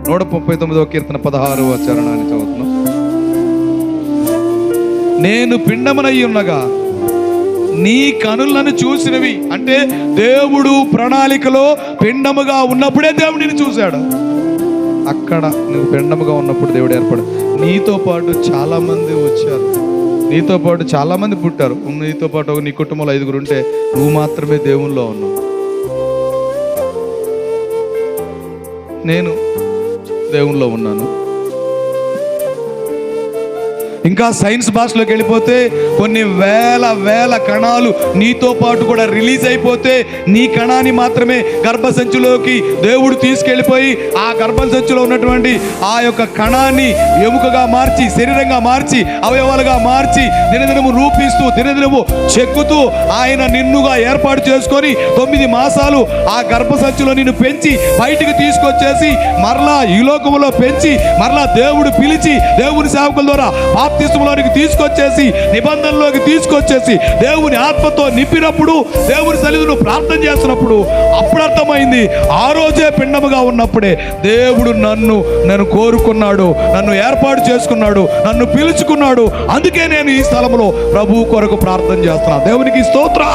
139వ కీర్తన 16వ చరణాన్ని చదువుతున్నాం. నేను పిండమునై ఉన్నగా నీ కనులను చూసినవి. అంటే దేవుడు ప్రణాళికలో పిండముగా ఉన్నప్పుడే దేవుడిని చూశాడు. అక్కడ నువ్వు పిండముగా ఉన్నప్పుడు దేవుడు ఏర్పడు. నీతో పాటు చాలా మంది వచ్చారు, నీతో పాటు చాలా మంది పుట్టారు. నీతో పాటు నీ కుటుంబంలో 5గురు ఉంటే నువ్వు మాత్రమే దేవుల్లో ఉన్నావు. నేను దేవుల్లో ఉన్నాను. ఇంకా సైన్స్ భాషలోకి వెళ్ళిపోతే కొన్ని వేల కణాలు నీతో పాటు కూడా రిలీజ్ అయిపోతే నీ కణాన్ని మాత్రమే గర్భసంచిలోకి దేవుడు తీసుకెళ్ళిపోయి ఆ గర్భసంచిలో ఉన్నటువంటి ఆ యొక్క కణాన్ని ఎముకగా మార్చి, శరీరంగా మార్చి, అవయవాలుగా మార్చి, దినదినము రూపిస్తూ, దినదినము చెక్కుతూ ఆయన నిన్నుగా ఏర్పాటు చేసుకొని 9 మాసాలు ఆ గర్భసంచిలో నిన్ను పెంచి బయటికి తీసుకొచ్చేసి మరలా ఈ లోకములో పెంచి మరలా దేవుడు పిలిచి దేవుని సేవకుల ద్వారా బాప్తిస్మలోనికి తీసుకొచ్చేసి నిబంధనలోకి తీసుకొచ్చేసి దేవుని ఆత్మతో నింపినప్పుడు, దేవుని సన్నిధిలో ప్రార్థన చేస్తున్నప్పుడు అప్పుడు అర్థమైంది. ఆ రోజే పిండముగా ఉన్నప్పుడే దేవుడు నన్ను కోరుకున్నాడు, నన్ను ఏర్పాటు చేసుకున్నాడు, నన్ను పిలుచుకున్నాడు. అందుకే నేను ఈ స్థలంలో ప్రభువు కొరకు ప్రార్థన చేస్తున్నాను. దేవునికి స్తోత్రం.